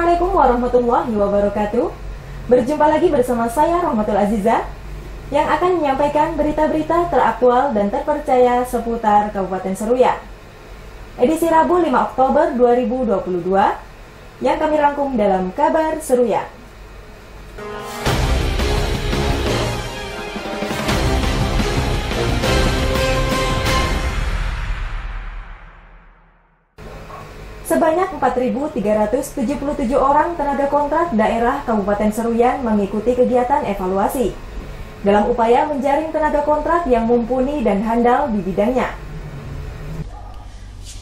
Assalamualaikum warahmatullahi wabarakatuh. Berjumpa lagi bersama saya Rahmatul Aziza yang akan menyampaikan berita-berita teraktual dan terpercaya seputar Kabupaten Seruyan. Edisi Rabu 5 Oktober 2022 yang kami rangkum dalam Kabar Seruyan. Sebanyak 4.377 orang tenaga kontrak daerah Kabupaten Seruyan mengikuti kegiatan evaluasi dalam upaya menjaring tenaga kontrak yang mumpuni dan handal di bidangnya.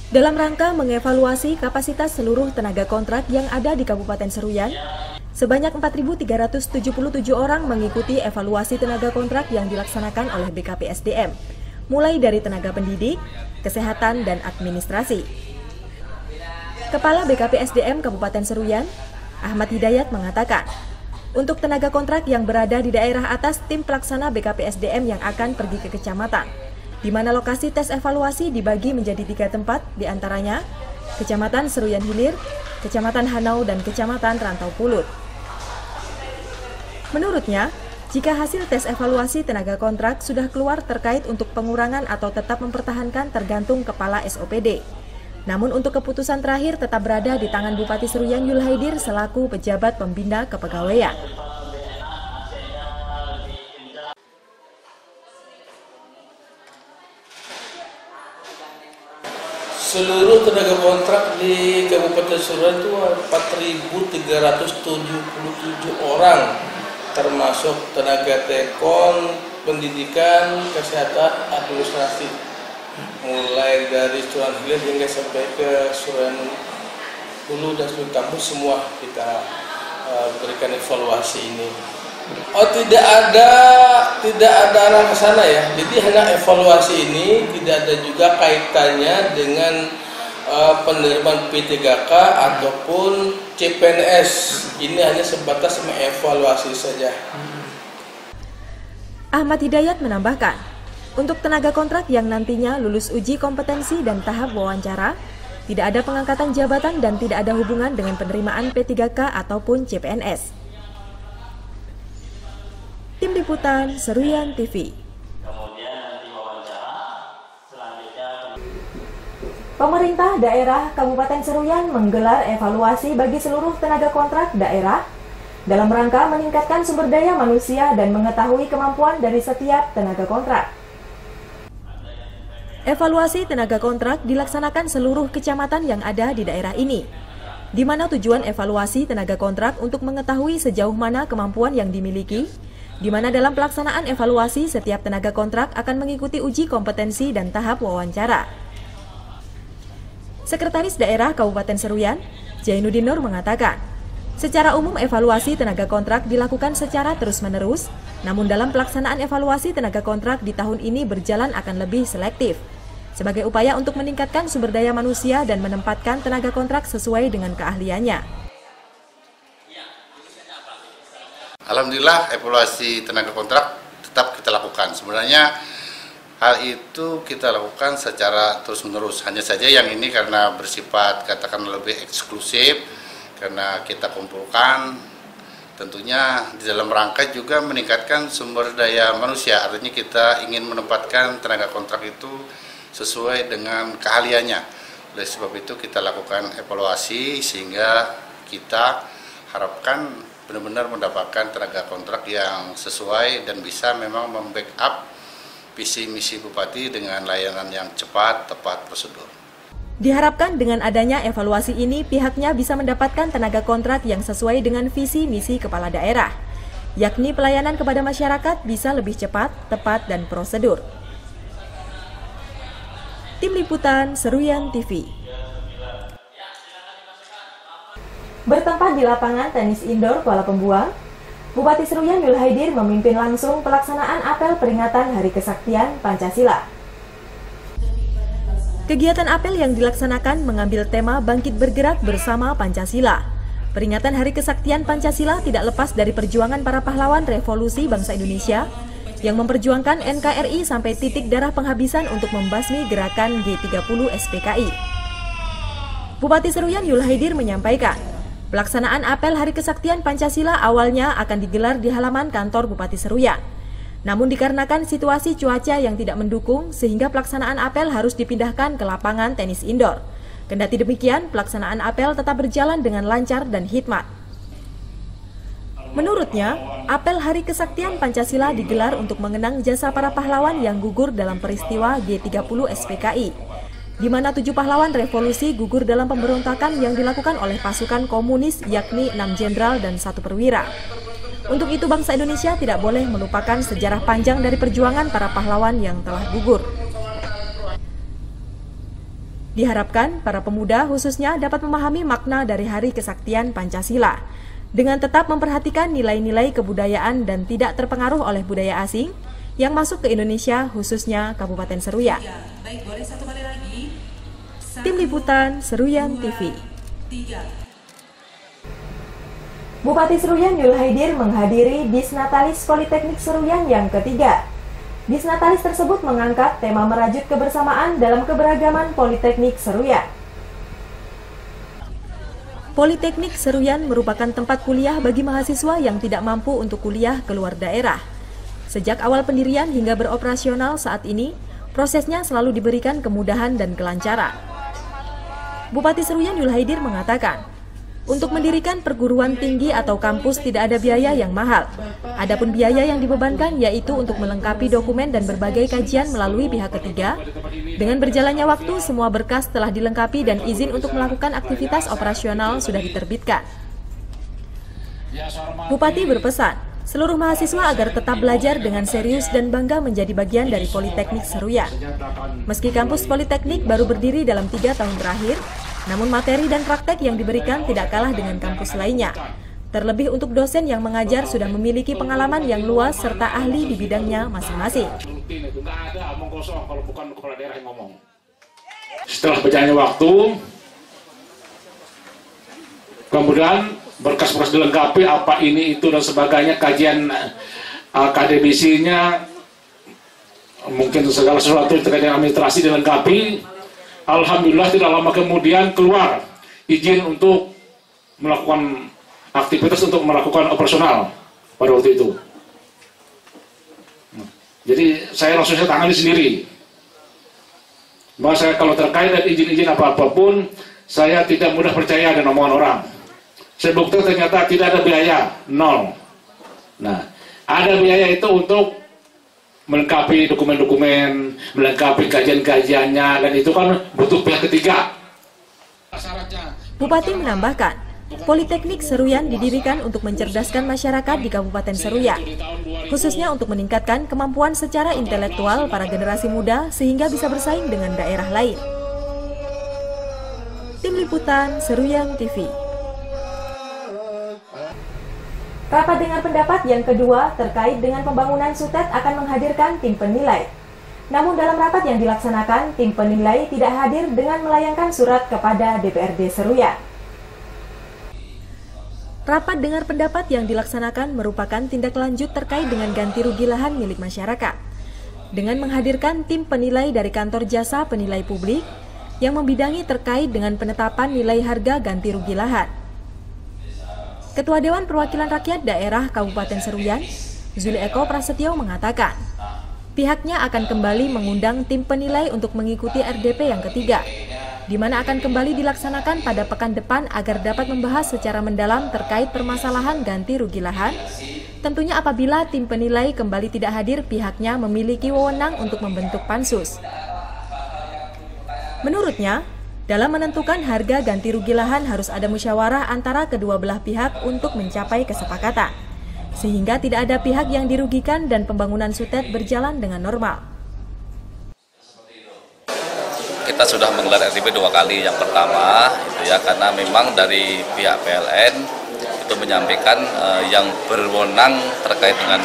Dalam rangka mengevaluasi kapasitas seluruh tenaga kontrak yang ada di Kabupaten Seruyan, sebanyak 4.377 orang mengikuti evaluasi tenaga kontrak yang dilaksanakan oleh BKPSDM, mulai dari tenaga pendidik, kesehatan, dan administrasi. Kepala BKPSDM Kabupaten Seruyan, Ahmad Hidayat mengatakan, untuk tenaga kontrak yang berada di daerah atas, tim pelaksana BKPSDM yang akan pergi ke kecamatan, di mana lokasi tes evaluasi dibagi menjadi 3 tempat, diantaranya Kecamatan Seruyan Hilir, Kecamatan Hanau, dan Kecamatan Rantau Pulut. Menurutnya, jika hasil tes evaluasi tenaga kontrak sudah keluar terkait untuk pengurangan atau tetap mempertahankan tergantung kepala SOPD. Namun untuk keputusan terakhir tetap berada di tangan Bupati Seruyan Yul Haidir selaku pejabat pembina kepegawaian. Seluruh tenaga kontrak di Kabupaten Seruyan itu 4.377 orang, termasuk tenaga tekon, pendidikan, kesehatan, administrasi. Mulai dari Seruyan Hilir hingga sampai ke Seruyan Hulu dan Seruyan Kampus, semua kita berikan evaluasi ini. Tidak ada arah ke sana ya. Jadi hanya evaluasi ini, tidak ada juga kaitannya dengan penerimaan P3K ataupun CPNS. Ini hanya sebatas mengevaluasi saja. Ahmad Hidayat menambahkan, untuk tenaga kontrak yang nantinya lulus uji kompetensi dan tahap wawancara, tidak ada pengangkatan jabatan dan tidak ada hubungan dengan penerimaan P3K ataupun CPNS. Tim Liputan Seruyan TV. Pemerintah daerah Kabupaten Seruyan menggelar evaluasi bagi seluruh tenaga kontrak daerah dalam rangka meningkatkan sumber daya manusia dan mengetahui kemampuan dari setiap tenaga kontrak. Evaluasi tenaga kontrak dilaksanakan seluruh kecamatan yang ada di daerah ini, di mana tujuan evaluasi tenaga kontrak untuk mengetahui sejauh mana kemampuan yang dimiliki, di mana dalam pelaksanaan evaluasi setiap tenaga kontrak akan mengikuti uji kompetensi dan tahap wawancara. Sekretaris Daerah Kabupaten Seruyan, Jainuddin Nur mengatakan, secara umum evaluasi tenaga kontrak dilakukan secara terus-menerus, namun dalam pelaksanaan evaluasi tenaga kontrak di tahun ini berjalan akan lebih selektif, sebagai upaya untuk meningkatkan sumber daya manusia dan menempatkan tenaga kontrak sesuai dengan keahliannya. Alhamdulillah evaluasi tenaga kontrak tetap kita lakukan. Sebenarnya hal itu kita lakukan secara terus-menerus. Hanya saja yang ini karena bersifat katakan lebih eksklusif, karena kita kumpulkan tentunya di dalam rangka juga meningkatkan sumber daya manusia. Artinya kita ingin menempatkan tenaga kontrak itu sesuai dengan keahliannya. Oleh sebab itu kita lakukan evaluasi sehingga kita harapkan benar-benar mendapatkan tenaga kontrak yang sesuai dan bisa memang membackup visi misi Bupati dengan layanan yang cepat, tepat, prosedur. Diharapkan dengan adanya evaluasi ini pihaknya bisa mendapatkan tenaga kontrak yang sesuai dengan visi misi kepala daerah, yakni pelayanan kepada masyarakat bisa lebih cepat, tepat, dan prosedur. Tim Liputan Seruyan TV. Bertempat di lapangan tenis indoor Kuala Pembuang, Bupati Seruyan Yul Haidir memimpin langsung pelaksanaan apel peringatan Hari Kesaktian Pancasila. Kegiatan apel yang dilaksanakan mengambil tema Bangkit Bergerak Bersama Pancasila. Peringatan Hari Kesaktian Pancasila tidak lepas dari perjuangan para pahlawan revolusi bangsa Indonesia yang memperjuangkan NKRI sampai titik darah penghabisan untuk membasmi gerakan G30 SPKI. Bupati Seruyan Yul Haidir menyampaikan, Pelaksanaan apel Hari Kesaktian Pancasila awalnya akan digelar di halaman kantor Bupati Seruyan. Namun dikarenakan situasi cuaca yang tidak mendukung, sehingga pelaksanaan apel harus dipindahkan ke lapangan tenis indoor. Kendati demikian, pelaksanaan apel tetap berjalan dengan lancar dan hikmat. Menurutnya, apel Hari Kesaktian Pancasila digelar untuk mengenang jasa para pahlawan yang gugur dalam peristiwa G30 SPKI, di mana 7 pahlawan revolusi gugur dalam pemberontakan yang dilakukan oleh pasukan komunis, yakni 6 jenderal dan 1 perwira. Untuk itu, bangsa Indonesia tidak boleh melupakan sejarah panjang dari perjuangan para pahlawan yang telah gugur. Diharapkan para pemuda khususnya dapat memahami makna dari Hari Kesaktian Pancasila, dengan tetap memperhatikan nilai-nilai kebudayaan dan tidak terpengaruh oleh budaya asing yang masuk ke Indonesia, khususnya Kabupaten Seruyan. Tim Liputan Seruyan TV. Bupati Seruyan Yul Haidir menghadiri Disnatalis Politeknik Seruyan yang ketiga. Disnatalis tersebut mengangkat tema merajut kebersamaan dalam keberagaman Politeknik Seruyan. Politeknik Seruyan merupakan tempat kuliah bagi mahasiswa yang tidak mampu untuk kuliah keluar daerah. Sejak awal pendirian hingga beroperasional saat ini, prosesnya selalu diberikan kemudahan dan kelancaran. Bupati Seruyan Yul Haidir mengatakan, untuk mendirikan perguruan tinggi atau kampus tidak ada biaya yang mahal. Adapun biaya yang dibebankan yaitu untuk melengkapi dokumen dan berbagai kajian melalui pihak ketiga. Dengan berjalannya waktu, semua berkas telah dilengkapi dan izin untuk melakukan aktivitas operasional sudah diterbitkan. Bupati berpesan, seluruh mahasiswa agar tetap belajar dengan serius dan bangga menjadi bagian dari Politeknik Seruyan. Meski kampus Politeknik baru berdiri dalam 3 tahun terakhir, namun materi dan praktek yang diberikan tidak kalah dengan kampus lainnya. Terlebih untuk dosen yang mengajar sudah memiliki pengalaman yang luas serta ahli di bidangnya masing-masing. Setelah berjalannya waktu, kemudian berkas-berkas dilengkapi, apa ini, itu, dan sebagainya, kajian akademisinya, mungkin segala sesuatu terkait dengan administrasi dilengkapi. Alhamdulillah tidak lama kemudian keluar izin untuk melakukan aktivitas untuk melakukan operasional pada waktu itu. Jadi saya langsung tangani sendiri. Bahwa saya kalau terkait dengan izin-izin apapun, saya tidak mudah percaya dengan omongan orang. Saya buktikan ternyata tidak ada biaya, 0. Nah, ada biaya itu untuk melengkapi dokumen-dokumen, melengkapi kajian-kajiannya, dan itu kan butuh pihak ketiga. Bupati menambahkan, Politeknik Seruyan didirikan untuk mencerdaskan masyarakat di Kabupaten Seruyan, khususnya untuk meningkatkan kemampuan secara intelektual para generasi muda sehingga bisa bersaing dengan daerah lain. Tim Liputan Seruyan TV. Rapat dengar pendapat yang kedua terkait dengan pembangunan Sutet akan menghadirkan tim penilai. Namun dalam rapat yang dilaksanakan, tim penilai tidak hadir dengan melayangkan surat kepada DPRD Seruyan. Rapat dengar pendapat yang dilaksanakan merupakan tindak lanjut terkait dengan ganti rugi lahan milik masyarakat. Dengan menghadirkan tim penilai dari kantor jasa penilai publik yang membidangi terkait dengan penetapan nilai harga ganti rugi lahan. Ketua Dewan Perwakilan Rakyat Daerah Kabupaten Seruyan, Zuli Eko Prasetyo mengatakan, pihaknya akan kembali mengundang tim penilai untuk mengikuti RDP yang ketiga, di mana akan kembali dilaksanakan pada pekan depan agar dapat membahas secara mendalam terkait permasalahan ganti rugi lahan. Tentunya apabila tim penilai kembali tidak hadir, pihaknya memiliki wewenang untuk membentuk pansus. Menurutnya, dalam menentukan harga ganti rugi lahan harus ada musyawarah antara kedua belah pihak untuk mencapai kesepakatan, sehingga tidak ada pihak yang dirugikan dan pembangunan Sutet berjalan dengan normal. Kita sudah menggelar RDP 2 kali. Yang pertama itu ya karena memang dari pihak PLN itu menyampaikan yang berwenang terkait dengan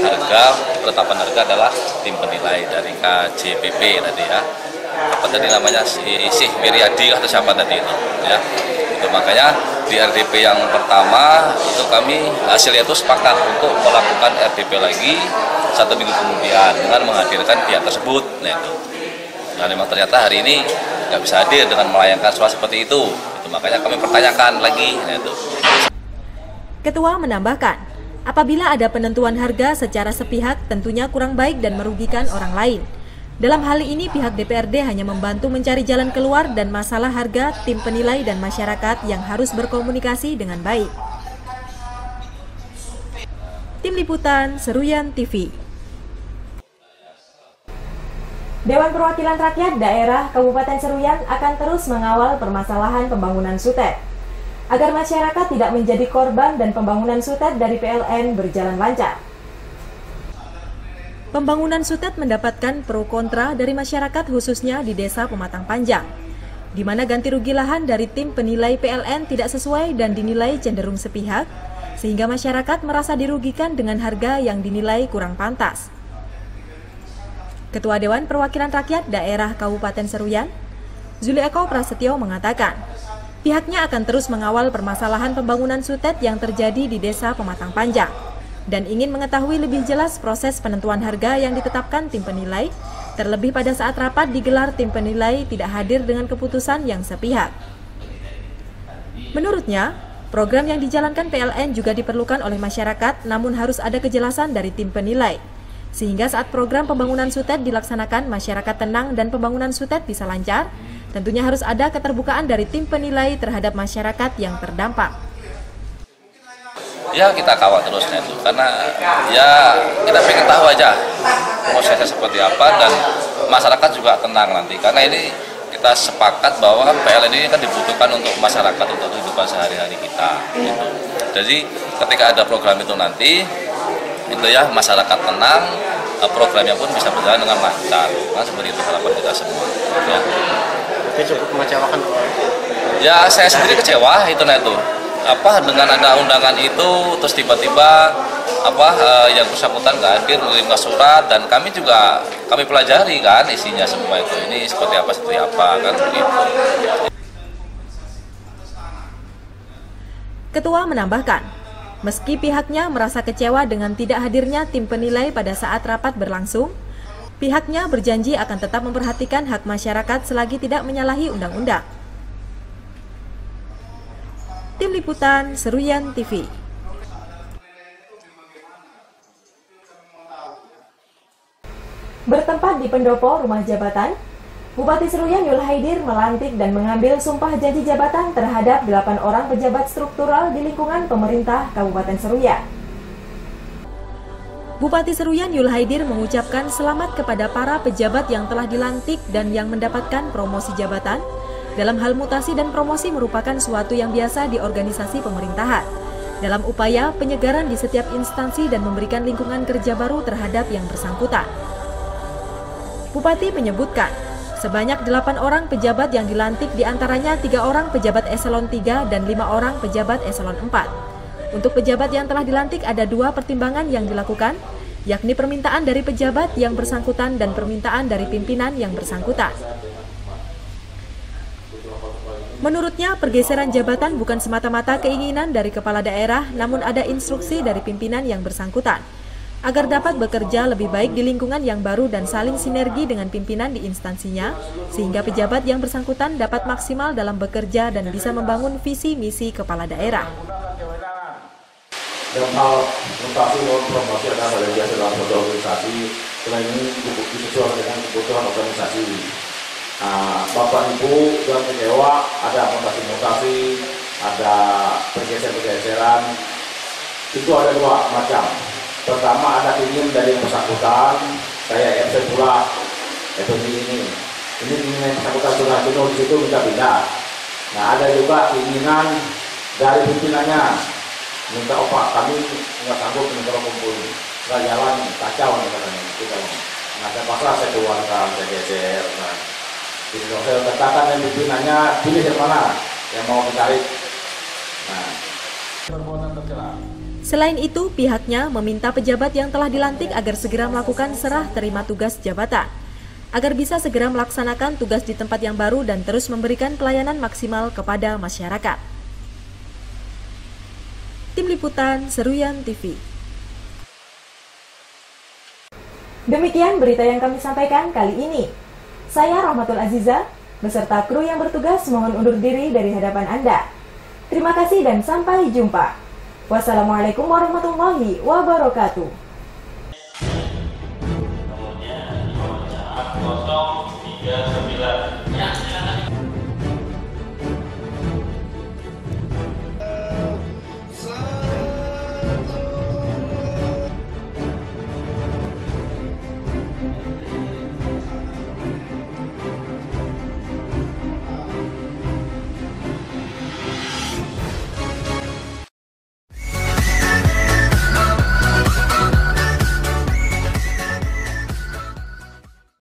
harga, penetapan harga adalah tim penilai dari KJPP tadi ya. Apa tadi namanya, Isih Wiryadi atau siapa tadi itu ya. Itu makanya di RDP yang pertama itu kami hasilnya itu sepakat untuk melakukan RDP lagi 1 minggu kemudian dengan menghadirkan pihak tersebut. Nah itu. Nah memang ternyata hari ini nggak bisa hadir dengan melayangkan surat seperti itu. Makanya kami pertanyakan lagi. Itu. Ketua menambahkan, apabila ada penentuan harga secara sepihak tentunya kurang baik dan merugikan orang lain. Dalam hal ini pihak DPRD hanya membantu mencari jalan keluar dan masalah harga tim penilai dan masyarakat yang harus berkomunikasi dengan baik. Tim Liputan Seruyan TV. Dewan Perwakilan Rakyat Daerah Kabupaten Seruyan akan terus mengawal permasalahan pembangunan SUTED agar masyarakat tidak menjadi korban dan pembangunan SUTED dari PLN berjalan lancar. Pembangunan SUTED mendapatkan pro kontra dari masyarakat khususnya di Desa Pematang Panjang, di mana ganti rugi lahan dari tim penilai PLN tidak sesuai dan dinilai cenderung sepihak, sehingga masyarakat merasa dirugikan dengan harga yang dinilai kurang pantas. Ketua Dewan Perwakilan Rakyat Daerah Kabupaten Seruyan, Zuli Eko Prasetyo mengatakan, pihaknya akan terus mengawal permasalahan pembangunan SUTED yang terjadi di Desa Pematang Panjang dan ingin mengetahui lebih jelas proses penentuan harga yang ditetapkan tim penilai, terlebih pada saat rapat digelar tim penilai tidak hadir dengan keputusan yang sepihak. Menurutnya, program yang dijalankan PLN juga diperlukan oleh masyarakat, namun harus ada kejelasan dari tim penilai. Sehingga saat program pembangunan SUTED dilaksanakan, masyarakat tenang dan pembangunan SUTED bisa lancar, tentunya harus ada keterbukaan dari tim penilai terhadap masyarakat yang terdampak. Ya kita kawal terus itu, karena ya kita pengen tahu aja prosesnya seperti apa dan masyarakat juga tenang nanti. Karena ini kita sepakat bahwa PLN ini kan dibutuhkan untuk masyarakat, untuk kehidupan sehari-hari kita. Gitu. Jadi ketika ada program itu nanti, itu ya masyarakat tenang, programnya pun bisa berjalan dengan lancar. Kan seperti itu harapan kita semua. Ya. Oke, cukup mengecewakan. Ya saya sendiri kecewa itu dengan ada undangan itu terus tiba-tiba yang bersangkutan nggak hadir mengirimkan surat dan kami pelajari kan isinya semua itu ini seperti apa kan begitu. Ketua menambahkan, meski pihaknya merasa kecewa dengan tidak hadirnya tim penilai pada saat rapat berlangsung, pihaknya berjanji akan tetap memperhatikan hak masyarakat selagi tidak menyalahi undang-undang. Tim Liputan Seruyan TV. Bertempat di pendopo rumah jabatan, Bupati Seruyan Yul Haidir melantik dan mengambil sumpah janji jabatan terhadap 8 orang pejabat struktural di lingkungan pemerintah Kabupaten Seruyan. Bupati Seruyan Yul Haidir mengucapkan selamat kepada para pejabat yang telah dilantik dan yang mendapatkan promosi jabatan. Dalam hal mutasi dan promosi merupakan suatu yang biasa di organisasi pemerintahan, dalam upaya penyegaran di setiap instansi dan memberikan lingkungan kerja baru terhadap yang bersangkutan. Bupati menyebutkan, sebanyak 8 orang pejabat yang dilantik diantaranya 3 orang pejabat eselon 3 dan 5 orang pejabat eselon 4. Untuk pejabat yang telah dilantik ada 2 pertimbangan yang dilakukan, yakni permintaan dari pejabat yang bersangkutan dan permintaan dari pimpinan yang bersangkutan. Menurutnya, pergeseran jabatan bukan semata-mata keinginan dari kepala daerah, namun ada instruksi dari pimpinan yang bersangkutan, agar dapat bekerja lebih baik di lingkungan yang baru dan saling sinergi dengan pimpinan di instansinya, sehingga pejabat yang bersangkutan dapat maksimal dalam bekerja dan bisa membangun visi misi kepala daerah. Dalam hal mutasi maupun promosi adalah hal yang biasa dalam suatu organisasi, selain ini disesuaikan dengan kebutuhan organisasi. Bapak Ibu jangan kecewa, ada mutasi-mutasi, ada pergeseran-pergeseran. Itu ada 2 macam. Pertama ada ingin dari yang bersangkutan, saya FC pula, ini ingin yang bersangkutan sudah jenuh di situ minta pindah. Nah ada juga keinginan dari pimpinannya, minta kami nggak sanggup minta kumpul, nggak jalan kacau katanya. Nah saya paksa saya keluarkan, saya geser. Saya katakan yang pimpinannya pilih yang mana yang mau ditarik. Selain itu, pihaknya meminta pejabat yang telah dilantik agar segera melakukan serah terima tugas jabatan, agar bisa segera melaksanakan tugas di tempat yang baru dan terus memberikan pelayanan maksimal kepada masyarakat. Tim Liputan Seruyan TV. Demikian berita yang kami sampaikan kali ini. Saya Rahmatul Aziza, beserta kru yang bertugas mohon undur diri dari hadapan Anda. Terima kasih dan sampai jumpa. Wassalamualaikum warahmatullahi wabarakatuh. Kemudian 03